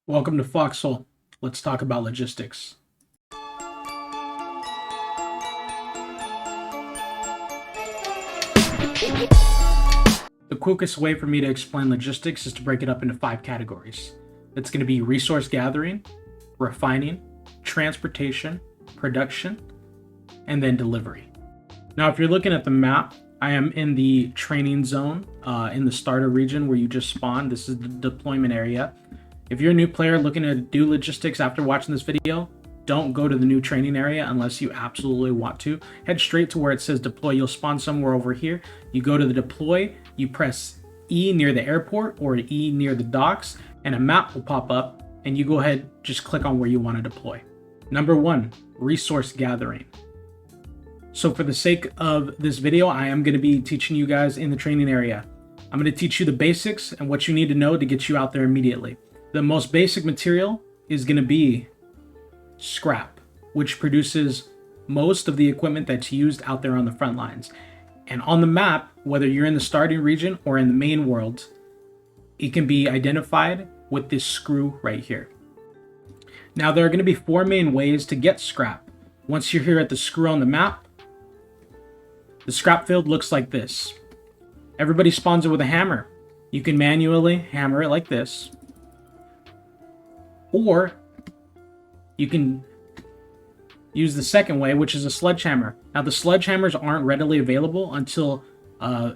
Welcome to Foxhole. Let's talk about logistics. The quickest way for me to explain logistics is to break it up into 5 categories. It's going to be resource gathering, refining, transportation, production, and then delivery. Now, if you're looking at the map, I am in the training zone in the starter region where you just spawned. This is the deployment area. If you're a new player looking to do logistics after watching this video, don't go to the new training area unless you absolutely want to. Head straight to where it says deploy. You'll spawn somewhere over here. You go to the deploy, you press E near the airport or E near the docks, and a map will pop up, and you go ahead, just click on where you want to deploy. Number 1, resource gathering. So for the sake of this video, I am going to be teaching you guys in the training area. I'm going to teach you the basics and what you need to know to get you out there immediately. The most basic material is going to be scrap, which produces most of the equipment that's used out there on the front lines. And on the map, whether you're in the starting region or in the main world, it can be identified with this screw right here. Now, there are going to be 4 main ways to get scrap. Once you're here at the screw on the map, the scrap field looks like this. Everybody spawns it with a hammer. You can manually hammer it like this, or you can use the second way, which is a sledgehammer. Now, the sledgehammers aren't readily available until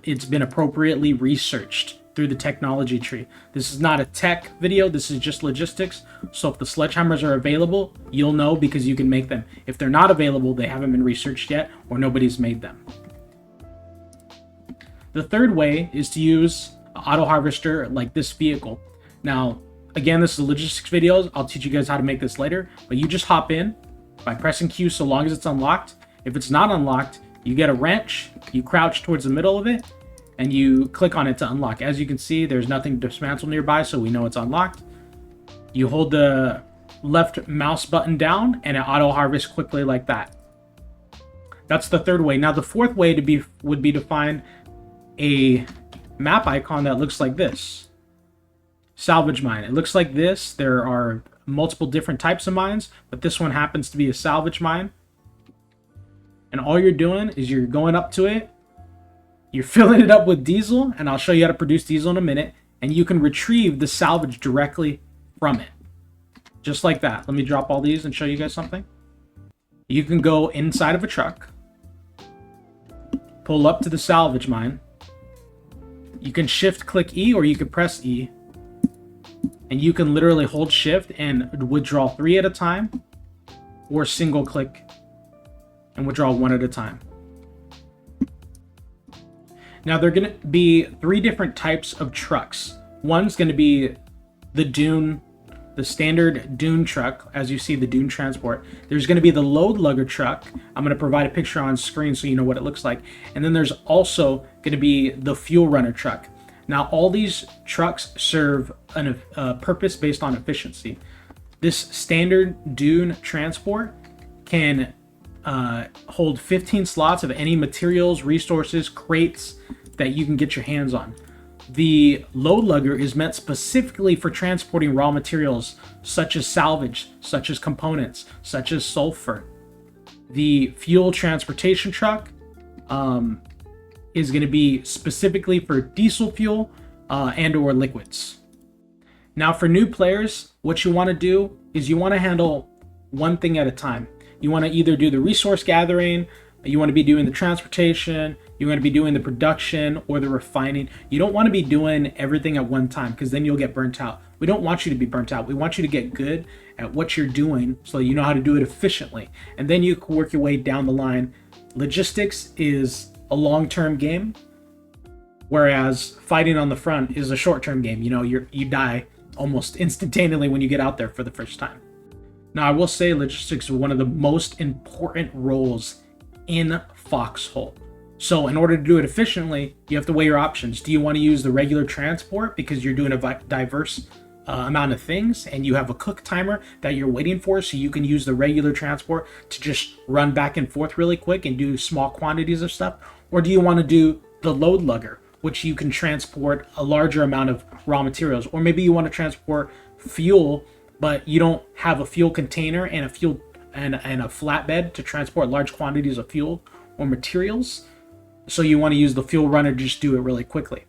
it's been appropriately researched through the technology tree. This is not a tech video, this is just logistics. So if the sledgehammers are available, you'll know because you can make them. If they're not available, they haven't been researched yet or nobody's made them. The third way is to use an auto harvester like this vehicle. Now, again, this is a logistics video. I'll teach you guys how to make this later, but you just hop in by pressing Q so long as it's unlocked. If it's not unlocked, you get a wrench, you crouch towards the middle of it, and you click on it to unlock. As you can see, there's nothing to dismantle nearby, so we know it's unlocked. You hold the left mouse button down, and it auto harvests quickly like that. That's the third way. Now, the fourth way would be to find a map icon that looks like this. Salvage mine. It looks like this. There are multiple different types of mines, but this one happens to be a salvage mine. And all you're doing is you're going up to it, you're filling it up with diesel, and I'll show you how to produce diesel in a minute, and you can retrieve the salvage directly from it. Just like that. Let me drop all these and show you guys something. You can go inside of a truck, pull up to the salvage mine. You can shift click E or you can press E. And you can literally hold shift and withdraw 3 at a time, or single click and withdraw 1 at a time. Now, there are going to be 3 different types of trucks. One's going to be the standard dune truck, as you see, the dune transport. There's going to be the load lugger truck. I'm going to provide a picture on screen so you know what it looks like. And then there's also going to be the fuel runner truck. Now, all these trucks serve a purpose based on efficiency. This standard dune transport can hold 15 slots of any materials, resources, crates that you can get your hands on. The load lugger is meant specifically for transporting raw materials such as salvage, such as components, such as sulfur. The fuel transportation truck is going to be specifically for diesel fuel and or liquids. Now, for new players, what you want to do is you want to handle one thing at a time. You want to either do the resource gathering, you want to be doing the transportation, you want to be doing the production or the refining. You don't want to be doing everything at one time because then you'll get burnt out. We don't want you to be burnt out. We want you to get good at what you're doing so you know how to do it efficiently. And then you can work your way down the line. Logistics is a long-term game, whereas fighting on the front is a short-term game. You know, you die almost instantaneously when you get out there for the first time. Now, I will say logistics is one of the most important roles in Foxhole. So in order to do it efficiently, you have to weigh your options. Do you want to use the regular transport because you're doing a diverse amount of things and you have a cook timer that you're waiting for, so you can use the regular transport to just run back and forth really quick and do small quantities of stuff? Or do you want to do the load lugger, which you can transport a larger amount of raw materials? Or maybe you want to transport fuel but you don't have a fuel container and a flatbed to transport large quantities of fuel or materials. So you want to use the fuel runner to just do it really quickly.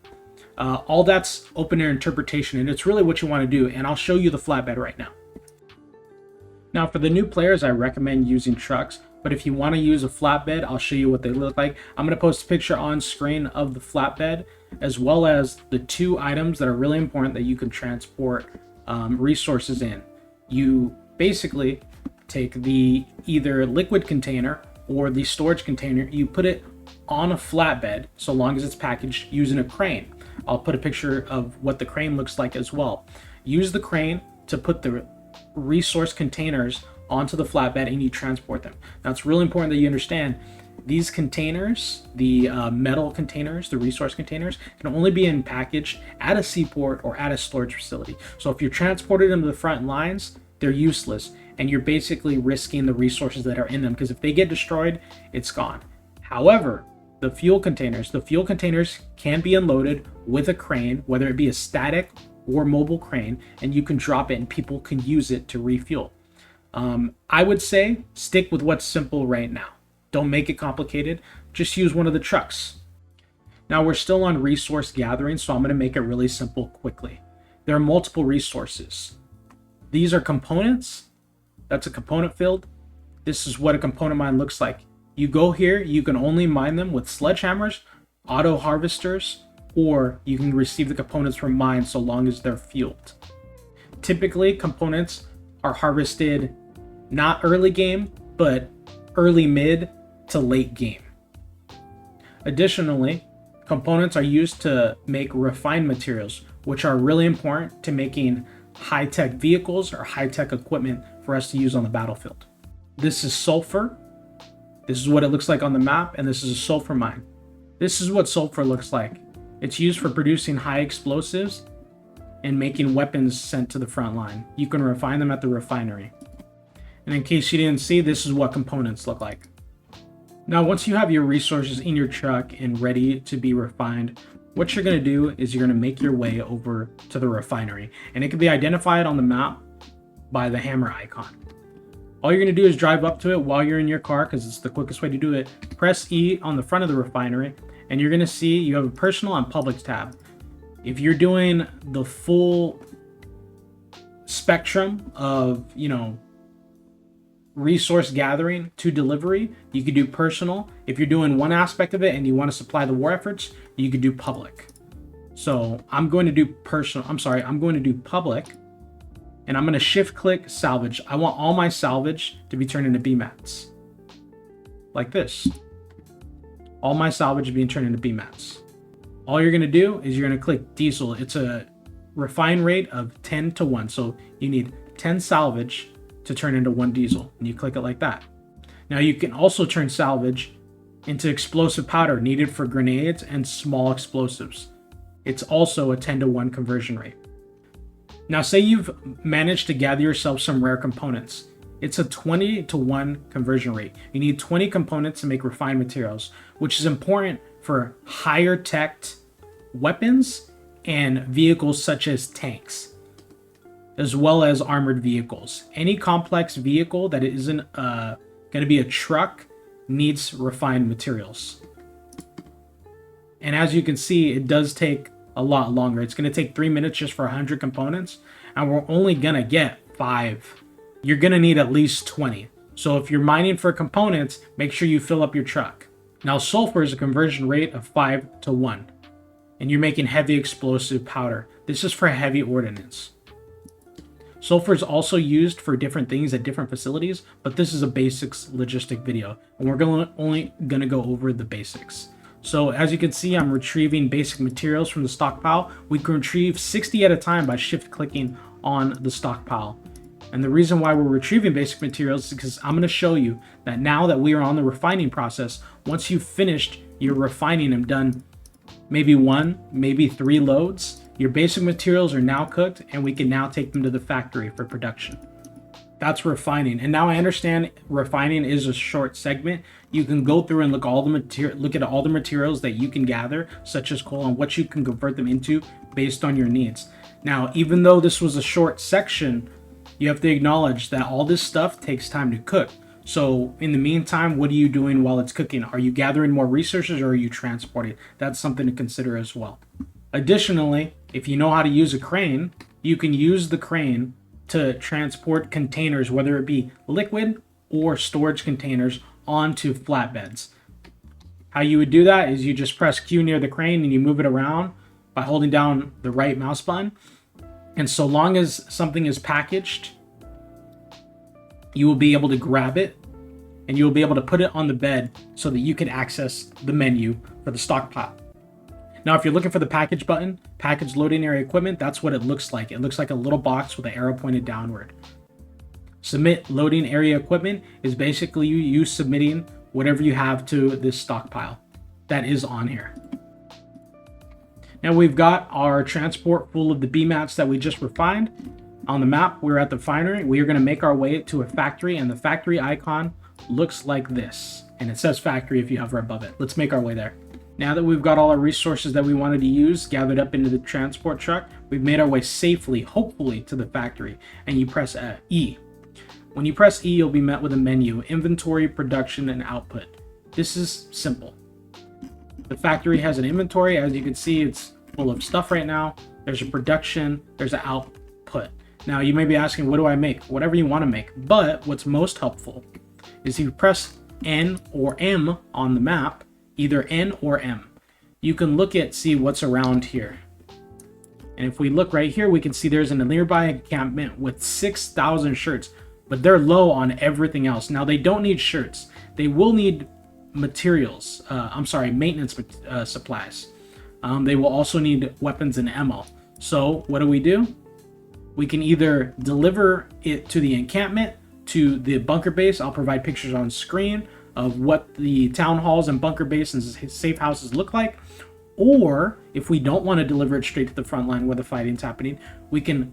All that's open air interpretation, and it's really what you want to do. And I'll show you the flatbed right now. Now, for the new players, I recommend using trucks, but if you want to use a flatbed, I'll show you what they look like. I'm going to post a picture on screen of the flatbed, as well as the two items that are really important that you can transport resources in. You basically take the either liquid container or the storage container, you put it on a flatbed, so long as it's packaged, using a crane. I'll put a picture of what the crane looks like as well. Use the crane to put the resource containers onto the flatbed and you transport them. Now it's really important that you understand these containers, the metal containers, the resource containers, can only be packaged at a seaport or at a storage facility. So if you're transporting them to the front lines, they're useless, and you're basically risking the resources that are in them, because if they get destroyed, it's gone. However, the fuel containers can be unloaded with a crane, whether it be a static or mobile crane, and you can drop it and people can use it to refuel. I would say stick with what's simple right now. Don't make it complicated. Just use one of the trucks. Now we're still on resource gathering, so I'm going to make it really simple quickly. There are multiple resources. These are components. That's a component field. This is what a component mine looks like. You go here, you can only mine them with sledgehammers, auto harvesters, or you can receive the components from mines so long as they're fueled. Typically, components are harvested not early game, but early mid to late game. Additionally, components are used to make refined materials, which are really important to making high-tech vehicles or high-tech equipment for us to use on the battlefield. This is sulfur. This is what it looks like on the map, and this is a sulfur mine. This is what sulfur looks like. It's used for producing high explosives and making weapons sent to the front line. You can refine them at the refinery. And in case you didn't see, this is what components look like. Now, once you have your resources in your truck and ready to be refined, what you're going to do is you're going to make your way over to the refinery, and it can be identified on the map by the hammer icon. All you're going to do is drive up to it while you're in your car, because it's the quickest way to do it. Press E on the front of the refinery, and you're going to see you have a personal and public tab. If you're doing the full spectrum of, resource gathering to delivery, you could do personal. If you're doing one aspect of it and you want to supply the war efforts, you could do public. So I'm going to do I'm going to do public, and I'm going to shift click salvage. I want all my salvage to be turned into BMATs. Like this. All my salvage being turned into BMATs. All you're going to do is you're going to click diesel. It's a refine rate of 10:1. So you need 10 salvage to turn into 1 diesel, and you click it like that. Now you can also turn salvage into explosive powder needed for grenades and small explosives. It's also a 10:1 conversion rate. Now say you've managed to gather yourself some rare components. It's a 20:1 conversion rate. You need 20 components to make refined materials, which is important for higher tech weapons and vehicles such as tanks, as well as armored vehicles. Any complex vehicle that isn't going to be a truck needs refined materials. And as you can see, it does take a lot longer. It's going to take 3 minutes just for 100 components, and we're only going to get 5. You're going to need at least 20. So if you're mining for components, make sure you fill up your truck. Now sulfur is a conversion rate of 5:1, and you're making heavy explosive powder. This is for heavy ordnance. Sulfur is also used for different things at different facilities, but this is a basics logistic video, and we're only going to go over the basics. So as you can see, I'm retrieving basic materials from the stockpile. We can retrieve 60 at a time by shift clicking on the stockpile. And the reason why we're retrieving basic materials is because I'm going to show you that now that we are on the refining process, once you've finished your refining and done maybe 1, maybe 3 loads, your basic materials are now cooked, and we can now take them to the factory for production. That's refining. And now I understand refining is a short segment. You can go through and look at all the materials that you can gather, such as coal, and what you can convert them into based on your needs. Now, even though this was a short section you have to acknowledge that all this stuff takes time to cook. So in the meantime, what are you doing while it's cooking? Are you gathering more resources or are you transporting? That's something to consider as well. Additionally, if you know how to use a crane, you can use the crane to transport containers, whether it be liquid or storage containers, onto flatbeds. How you would do that is you just press Q near the crane and you move it around by holding down the right mouse button. And so long as something is packaged, you will be able to grab it and you will be able to put it on the bed so that you can access the menu for the stockpile. Now, if you're looking for the package button, package loading area equipment, that's what it looks like. It looks like a little box with an arrow pointed downward. Submit loading area equipment is basically you submitting whatever you have to this stockpile that is on here. Now we've got our transport full of the B mats that we just refined. On the map, we're at the refinery. We are going to make our way to a factory, and the factory icon looks like this. And it says factory if you hover above it. Let's make our way there. Now that we've got all our resources that we wanted to use gathered up into the transport truck, we've made our way safely, hopefully, to the factory. And you press E. When you press E, you'll be met with a menu, inventory, production, and output. This is simple. The factory has an inventory. As you can see, it's full of stuff right now. There's a production, there's an output. Now you may be asking, what do I make? Whatever you want to make. But what's most helpful is if you press N or M on the map, either N or M, you can look at, see what's around here. And if we look right here, we can see there's a nearby encampment with 6,000 shirts, but they're low on everything else. Now they don't need shirts. They will need materials. Maintenance supplies. They will also need weapons and ammo. So what do? We can either deliver it to the encampment, to the bunker base. I'll provide pictures on screen of what the town halls and bunker bases and safe houses look like. Or if we don't want to deliver it straight to the front line where the fighting's happening, we can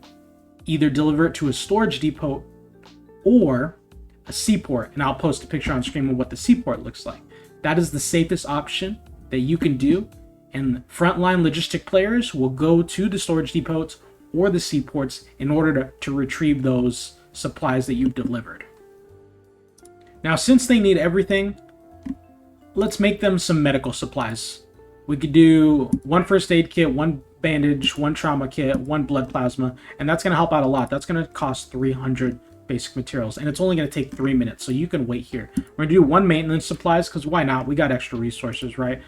either deliver it to a storage depot or a seaport. And I'll post a picture on screen of what the seaport looks like. That is the safest option that you can do. And frontline logistic players will go to the storage depots or the seaports in order to retrieve those supplies that you've delivered. Now, since they need everything, let's make them some medical supplies. We could do one first aid kit, one bandage, one trauma kit, one blood plasma, and that's going to help out a lot. That's going to cost 300 basic materials, and it's only going to take 3 minutes, so you can wait here. We're going to do one maintenance supplies, because why not? We got extra resources, right?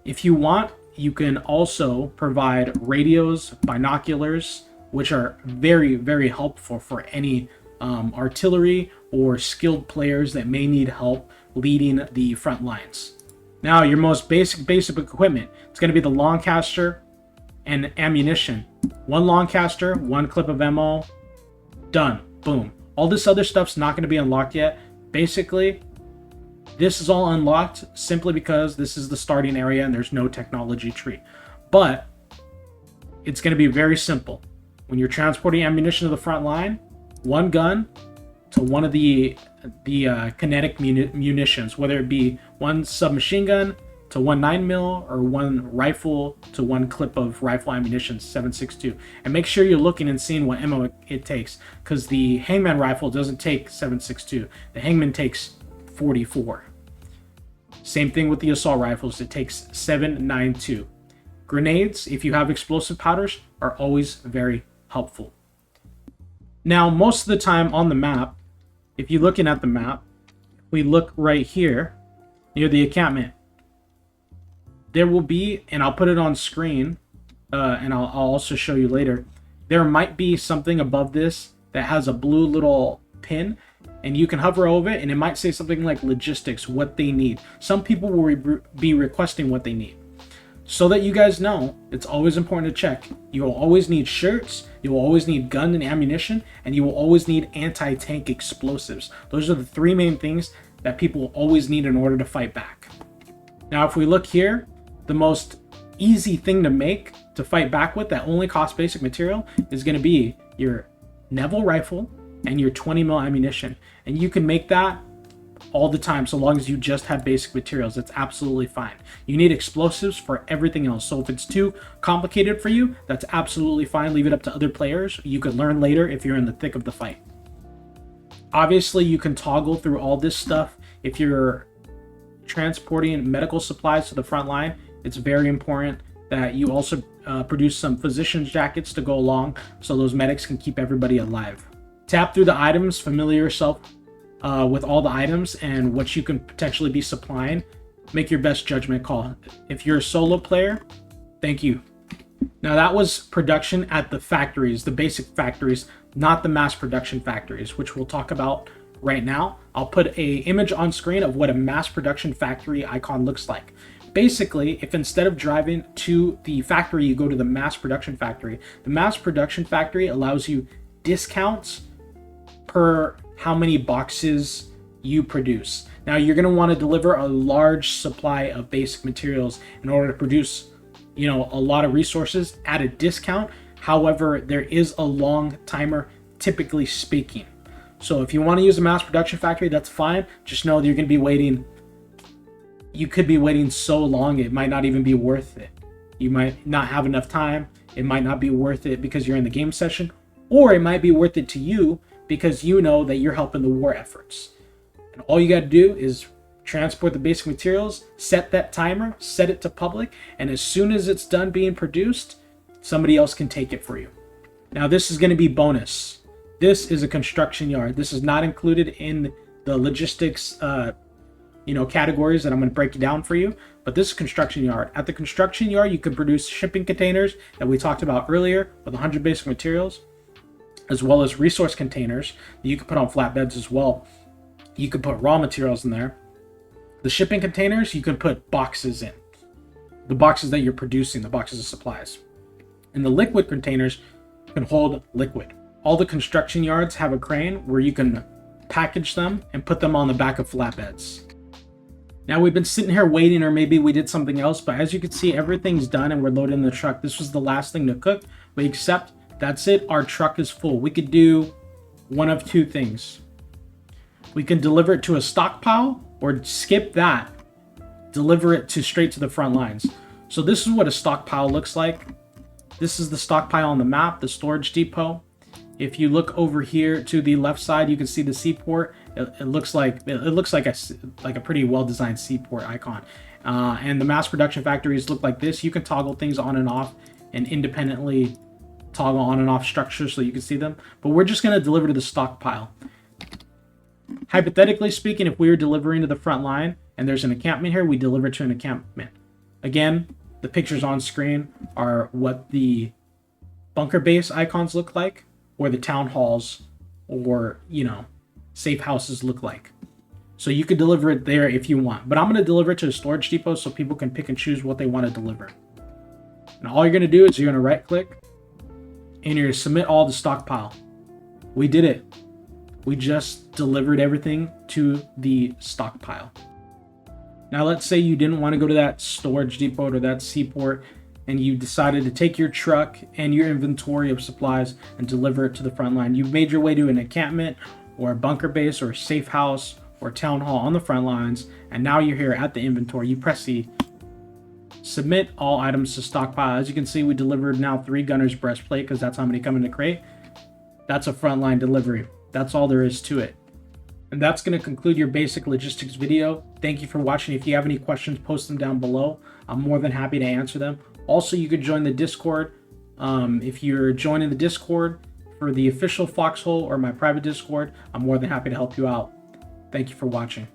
If you want, you can also provide radios, binoculars, which are very, very helpful for any artillery or skilled players that may need help leading the front lines. Now, your most basic equipment, it's going to be the Lancaster and ammunition. One Lancaster, one clip of ammo, done, boom. All this other stuff's not going to be unlocked yet. Basically, this is all unlocked simply because this is the starting area and there's no technology tree. But it's going to be very simple. When you're transporting ammunition to the front line, one gun to one of the kinetic munitions, whether it be one submachine gun to one 9mm or one rifle to one clip of rifle ammunition, 7.62. And make sure you're looking and seeing what ammo it takes, because the Hangman rifle doesn't take 7.62. The Hangman takes 44. Same thing with the assault rifles. It takes 7.92. Grenades, if you have explosive powders, are always very helpful. Now, most of the time on the map, if you're looking at the map, we look right here near the encampment. There will be, and I'll put it on screen, and I'll also show you later, there might be something above this that has a blue little pin, and you can hover over it, and it might say something like logistics, what they need. Some people will be requesting what they need. So that you guys know, it's always important to check. You will always need shirts, you will always need gun and ammunition, and you will always need anti-tank explosives. Those are the three main things that people will always need in order to fight back. Now, if we look here, the most easy thing to make to fight back with that only costs basic material is going to be your Neville rifle and your 20mm ammunition. And you can make that all the time, so long as you just have basic materials. It's absolutely fine. You need explosives for everything else. So if it's too complicated for you, that's absolutely fine. Leave it up to other players. You could learn later if you're in the thick of the fight. Obviously, you can toggle through all this stuff. If you're transporting medical supplies to the front line, it's very important that you also produce some physician's jackets to go along so those medics can keep everybody alive. Tap through the items, familiar yourself with all the items and what you can potentially be supplying. Make your best judgment call. If you're a solo player, thank you. Now that was production at the factories, the basic factories, not the mass production factories, which we'll talk about right now. I'll put an image on screen of what a mass production factory icon looks like. Basically, if instead of driving to the factory, you go to the mass production factory, the mass production factory allows you discounts per how many boxes you produce. Now you're going to want to deliver a large supply of basic materials in order to produce, a lot of resources at a discount. However, there is a long timer, typically speaking. So if you want to use a mass production factory, that's fine. Just know that you're going to be waiting. You could be waiting so long, it might not even be worth it. You might not have enough time. It might not be worth it because you're in the game session, or it might be worth it to you because you know that you're helping the war efforts. And all you got to do is transport the basic materials, set that timer, set it to public, and as soon as it's done being produced, somebody else can take it for you. Now this is going to be bonus. This is a construction yard. This is not included in the logistics categories that I'm going to break down for you, but this is construction yard. At the construction yard, you can produce shipping containers that we talked about earlier with 100 basic materials, as well as resource containers that you can put on flatbeds as well. You can put raw materials in there. The shipping containers, you can put boxes in. The boxes that you're producing, the boxes of supplies. And the liquid containers can hold liquid. All the construction yards have a crane where you can package them and put them on the back of flatbeds. Now we've been sitting here waiting, or maybe we did something else, but as you can see, everything's done and we're loaded in the truck. This was the last thing to cook. We accept, that's it, our truck is full. We could do one of two things. We can deliver it to a stockpile, or skip that, deliver it straight to the front lines. So this is what a stockpile looks like. This is the stockpile on the map, the storage depot. If you look over here to the left side, you can see the seaport. It looks like a pretty well-designed seaport icon. And the mass production factories look like this. You can toggle things on and off and independently toggle on and off structures so you can see them. But we're just going to deliver to the stockpile. Hypothetically speaking, if we were delivering to the front line and there's an encampment here, we deliver to an encampment. Again, the pictures on screen are what the bunker base icons look like, or the town halls, or, safe houses look like. So you could deliver it there if you want. But I'm going to deliver it to a storage depot so people can pick and choose what they want to deliver. And all you're going to do is you're going to right click and you're going to submit all to stockpile. We did it. We just delivered everything to the stockpile. Now let's say you didn't want to go to that storage depot or that seaport, and you decided to take your truck and your inventory of supplies and deliver it to the front line. You've made your way to an encampment or a bunker base or a safe house or town hall on the front lines, and now you're here at the inventory. You press the submit all items to stockpile. As you can see, we delivered now 3 gunner's breastplate because that's how many come in the crate. That's a frontline delivery. That's all there is to it. And that's going to conclude your basic logistics video. Thank you for watching. If you have any questions, post them down below. I'm more than happy to answer them. Also, you could join the Discord. If you're joining the Discord for the official Foxhole or my private Discord, I'm more than happy to help you out. Thank you for watching.